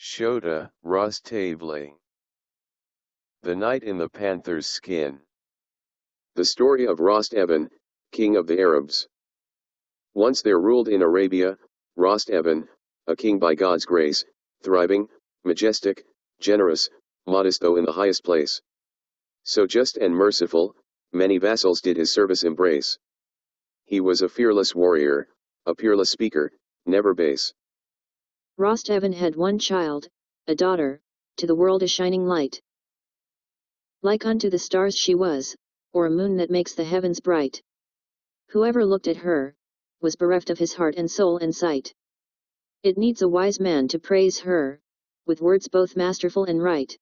Shota, Rustaveli. The Knight in the Panther's Skin. The story of Rostevan, king of the Arabs. Once there ruled in Arabia, Rostevan, a king by God's grace, thriving, majestic, generous, modest though in the highest place. So just and merciful, many vassals did his service embrace. He was a fearless warrior, a peerless speaker, never base. Rostevan had one child, a daughter, to the world a shining light. Like unto the stars she was, or a moon that makes the heavens bright. Whoever looked at her, was bereft of his heart and soul and sight. It needs a wise man to praise her, with words both masterful and right.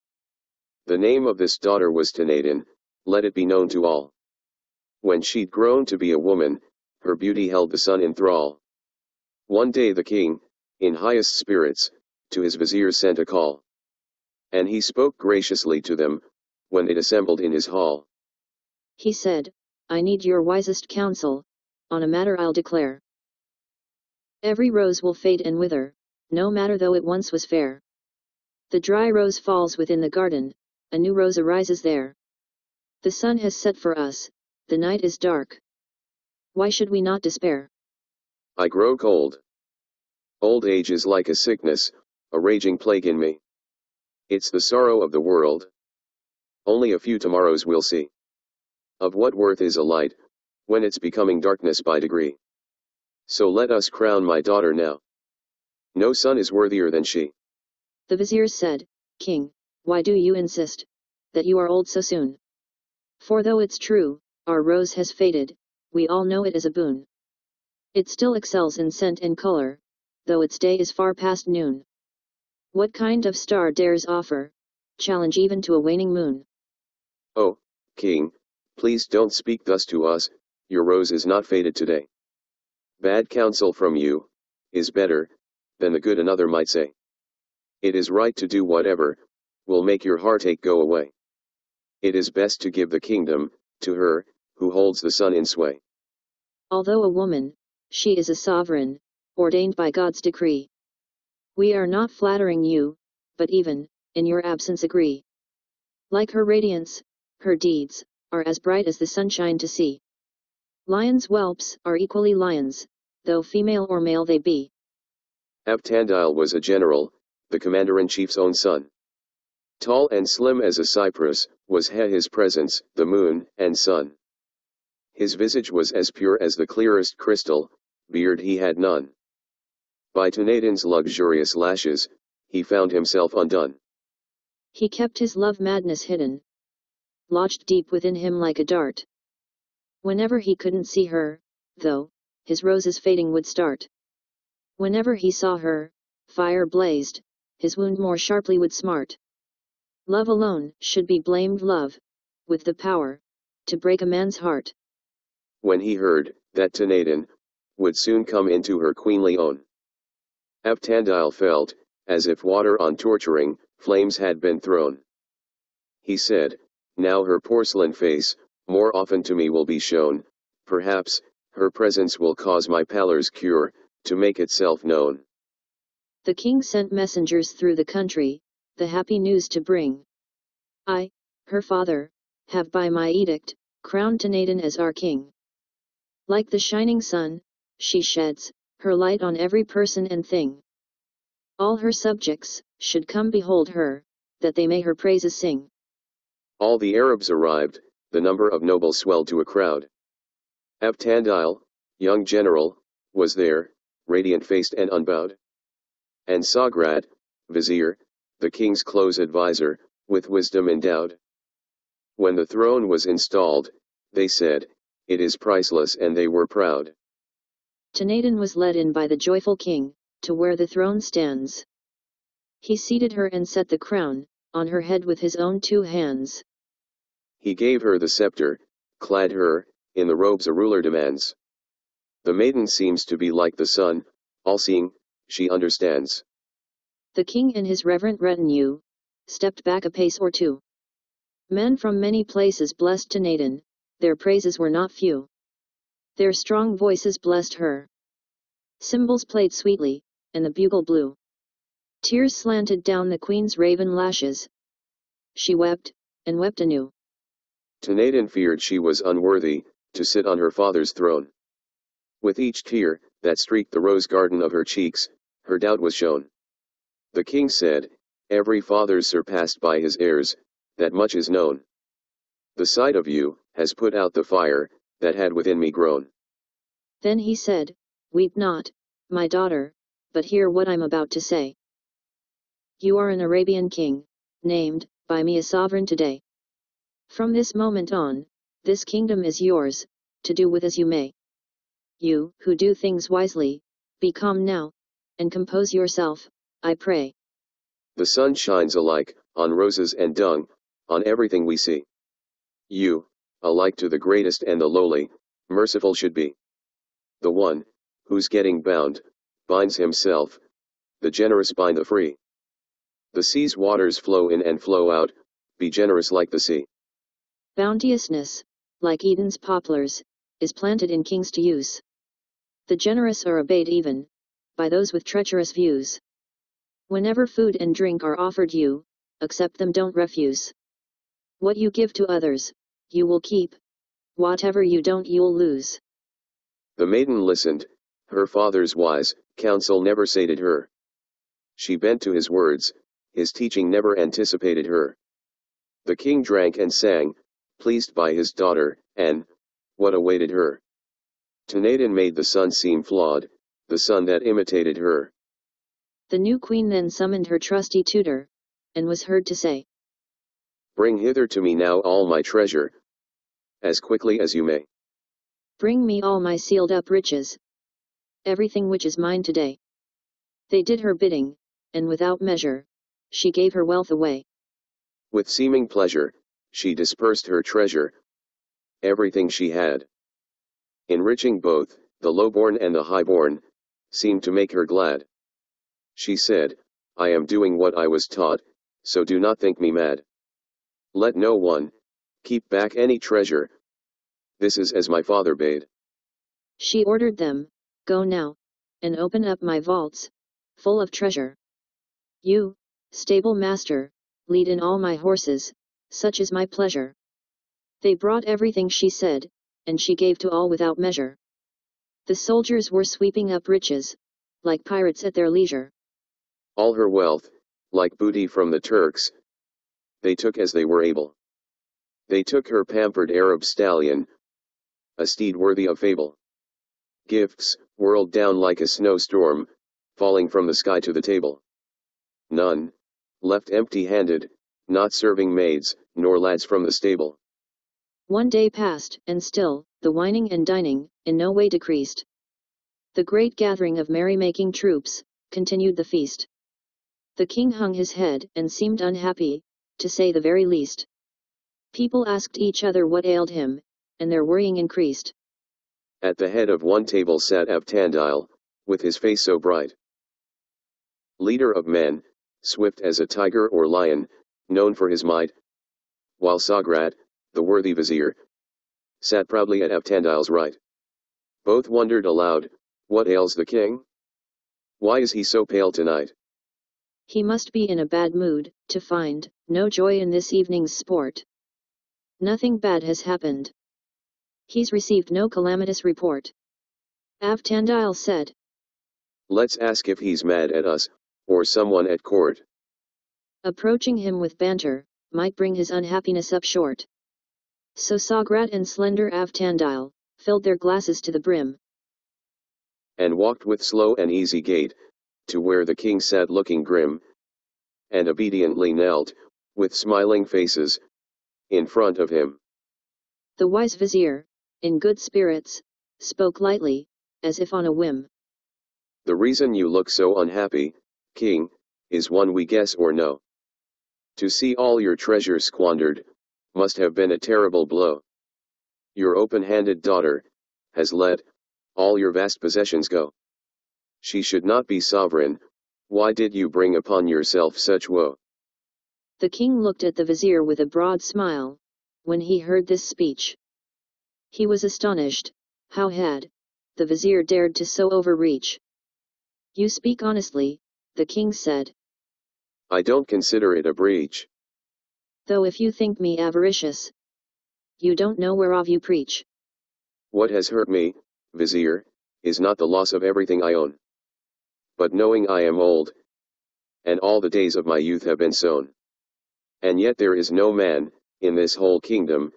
The name of this daughter was Tanaden, let it be known to all. When she'd grown to be a woman, her beauty held the sun in thrall. One day the king, in highest spirits, to his viziers sent a call. And he spoke graciously to them, when they'd assembled in his hall. He said, I need your wisest counsel, on a matter I'll declare. Every rose will fade and wither, no matter though it once was fair. The dry rose falls within the garden, a new rose arises there. The sun has set for us, the night is dark. Why should we not despair? I grow cold. Old age is like a sickness, a raging plague in me. It's the sorrow of the world. Only a few tomorrows we'll see. Of what worth is a light, when it's becoming darkness by degree? So let us crown my daughter now. No son is worthier than she. The viziers said, King, why do you insist, that you are old so soon? For though it's true, our rose has faded, we all know it is a boon. It still excels in scent and color, though its day is far past noon. What kind of star dares offer challenge even to a waning moon? Oh, King, please don't speak thus to us, your rose is not faded today. Bad counsel from you is better than the good another might say. It is right to do whatever will make your heartache go away. It is best to give the kingdom to her who holds the sun in sway. Although a woman, she is a sovereign, ordained by God's decree. We are not flattering you, but even, in your absence agree. Like her radiance, her deeds, are as bright as the sunshine to see. Lions' whelps are equally lions, though female or male they be. Panther'S was a general, the commander-in-chief's own son. Tall and slim as a cypress, was his presence, the moon and sun. His visage was as pure as the clearest crystal, beard he had none. By Tanaden's luxurious lashes, he found himself undone. He kept his love madness hidden, lodged deep within him like a dart. Whenever he couldn't see her, though, his roses fading would start. Whenever he saw her, fire blazed, his wound more sharply would smart. Love alone should be blamed, love, with the power to break a man's heart. When he heard that Tanaden would soon come into her queenly own, Panther'S felt as if water on torturing flames had been thrown. He said, now her porcelain face more often to me will be shown, perhaps her presence will cause my pallor's cure to make itself known. The king sent messengers through the country, the happy news to bring. I, her father, have by my edict crowned Tanaden as our king. Like the shining sun, she sheds her light on every person and thing. All her subjects should come behold her, that they may her praises sing. All the Arabs arrived, the number of nobles swelled to a crowd. Panther'S, young general, was there, radiant-faced and unbowed. And Sograd, vizier, the king's close adviser, with wisdom endowed. When the throne was installed, they said, it is priceless, and they were proud. Tanaden was led in by the joyful king, to where the throne stands. He seated her and set the crown on her head with his own 2 hands. He gave her the scepter, clad her in the robes a ruler demands. The maiden seems to be like the sun, all-seeing, she understands. The king and his reverent retinue stepped back a pace or two. Men from many places blessed Tanaden, their praises were not few. Their strong voices blessed her. Cymbals played sweetly, and the bugle blew. Tears slanted down the queen's raven lashes. She wept, and wept anew. Tanadin feared she was unworthy to sit on her father's throne. With each tear that streaked the rose garden of her cheeks, her doubt was shown. The king said, "Every father's surpassed by his heirs, that much is known. The sight of you has put out the fire that had within me grown." Then he said, "Weep not, my daughter, but hear what I'm about to say. You are an Arabian king, named by me a sovereign today. From this moment on, this kingdom is yours, to do with as you may. You, who do things wisely, be calm now, and compose yourself, I pray. The sun shines alike, on roses and dung, on everything we see. You, alike to the greatest and the lowly, merciful should be. The one, who's getting bound, binds himself, the generous bind the free. The sea's waters flow in and flow out, be generous like the sea. Bounteousness, like Eden's poplars, is planted in kings to use. The generous are obeyed even by those with treacherous views. Whenever food and drink are offered you, accept them, don't refuse. What you give to others, you will keep. Whatever you don't, you'll lose." The maiden listened, her father's wise counsel never sated her. She bent to his words, his teaching never anticipated her. The king drank and sang, pleased by his daughter, and what awaited her? Tanadin made the sun seem flawed, the sun that imitated her. The new queen then summoned her trusty tutor, and was heard to say, "Bring hither to me now all my treasure, as quickly as you may." "Bring me all my sealed up riches, everything which is mine today." They did her bidding, and without measure, she gave her wealth away. With seeming pleasure, she dispersed her treasure, everything she had. Enriching both, the lowborn and the highborn, seemed to make her glad. She said, "I am doing what I was taught, so do not think me mad. Let no one keep back any treasure. This is as my father bade." She ordered them, "Go now, and open up my vaults, full of treasure. You, stable master, lead in all my horses, such is my pleasure." They brought everything she said, and she gave to all without measure. The soldiers were sweeping up riches, like pirates at their leisure. All her wealth, like booty from the Turks, they took as they were able. They took her pampered Arab stallion, a steed worthy of fable. Gifts, whirled down like a snowstorm, falling from the sky to the table. None left empty-handed, not serving maids, nor lads from the stable. One day passed, and still, the whining and dining, in no way decreased. The great gathering of merry-making troops, continued the feast. The king hung his head, and seemed unhappy, to say the very least. People asked each other what ailed him, and their worrying increased. At the head of one table sat Avtandile, with his face so bright. Leader of men, swift as a tiger or lion, known for his might. While Sagrat, the worthy vizier, sat proudly at Avtandile's right. Both wondered aloud, what ails the king? Why is he so pale tonight? He must be in a bad mood, to find no joy in this evening's sport. Nothing bad has happened. He's received no calamitous report. Avtandile said. Let's ask if he's mad at us, or someone at court. Approaching him with banter, might bring his unhappiness up short. So Sagrat and slender Avtandile filled their glasses to the brim, and walked with slow and easy gait, to where the king sat looking grim, and obediently knelt, with smiling faces, in front of him. The wise vizier, in good spirits, spoke lightly, as if on a whim. The reason you look so unhappy, king, is one we guess or know. To see all your treasure squandered, must have been a terrible blow. Your open-handed daughter has let all your vast possessions go. She should not be sovereign. Why did you bring upon yourself such woe? The king looked at the vizier with a broad smile, when he heard this speech. He was astonished. How had the vizier dared to so overreach? You speak honestly, the king said. I don't consider it a breach. Though if you think me avaricious, you don't know whereof you preach. What has hurt me, Vizier, is not the loss of everything I own, but knowing I am old, and all the days of my youth have been sown. And yet there is no man, in this whole kingdom,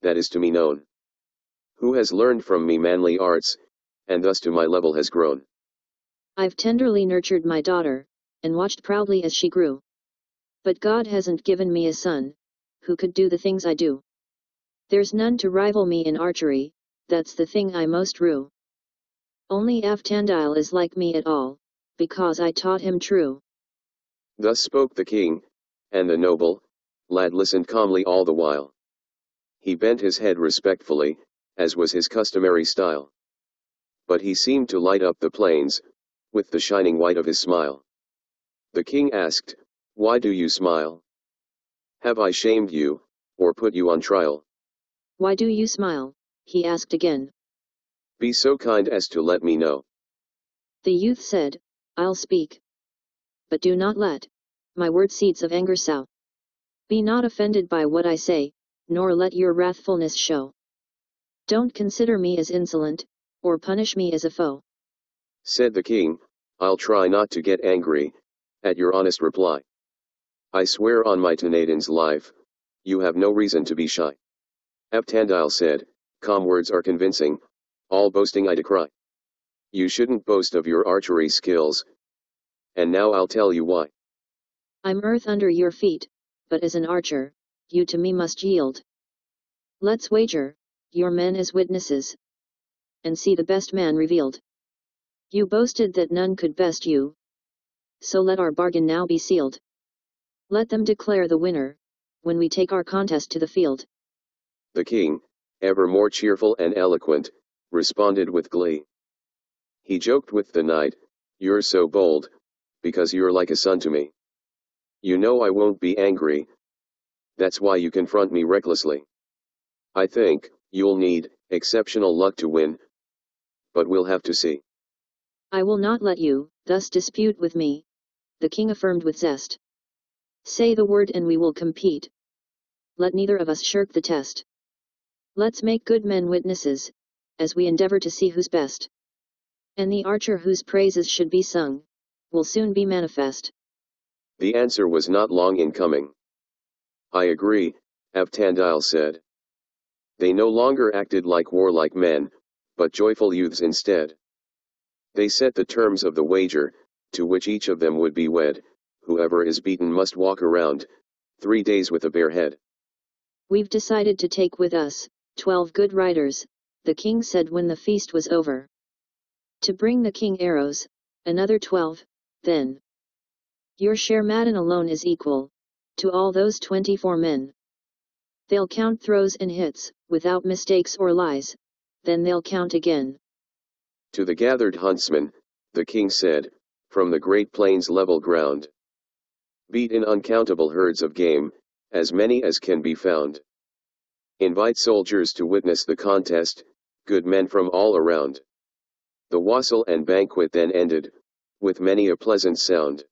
that is to me known, who has learned from me manly arts, and thus to my level has grown. I've tenderly nurtured my daughter, and watched proudly as she grew. But God hasn't given me a son, who could do the things I do. There's none to rival me in archery, that's the thing I most rue. Only Avtandile is like me at all, because I taught him true. Thus spoke the king, and the noble lad listened calmly all the while. He bent his head respectfully, as was his customary style. But he seemed to light up the plains, with the shining white of his smile. The king asked, "Why do you smile? Have I shamed you, or put you on trial?" Why do you smile? He asked again. Be so kind as to let me know. The youth said, I'll speak. But do not let my word seeds of anger sow. Be not offended by what I say, nor let your wrathfulness show. Don't consider me as insolent, or punish me as a foe. Said the king, I'll try not to get angry at your honest reply. I swear on my Tanadan's life, you have no reason to be shy. Avtandile said, calm words are convincing, all boasting I decry. You shouldn't boast of your archery skills, and now I'll tell you why. I'm earth under your feet, but as an archer, you to me must yield. Let's wager your men as witnesses, and see the best man revealed. You boasted that none could best you, so let our bargain now be sealed. Let them declare the winner, when we take our contest to the field. The king, ever more cheerful and eloquent, responded with glee. He joked with the knight, you're so bold, because you're like a son to me. You know I won't be angry, that's why you confront me recklessly. I think you'll need exceptional luck to win, but we'll have to see. I will not let you thus dispute with me, the king affirmed with zest. Say the word and we will compete. Let neither of us shirk the test. Let's make good men witnesses, as we endeavor to see who's best. And the archer whose praises should be sung, will soon be manifest. The answer was not long in coming. I agree, Avtandile said. They no longer acted like warlike men, but joyful youths instead. They set the terms of the wager, to which each of them would be wed. Whoever is beaten must walk around 3 days with a bare head. We've decided to take with us 12 good riders, the king said when the feast was over. To bring the king arrows, another 12, then. Your share Madden alone is equal to all those 24 men. They'll count throws and hits, without mistakes or lies, then they'll count again. To the gathered huntsmen, the king said, from the great plains level ground. Beat in uncountable herds of game, as many as can be found. Invite soldiers to witness the contest, good men from all around. The wassail and banquet then ended, with many a pleasant sound.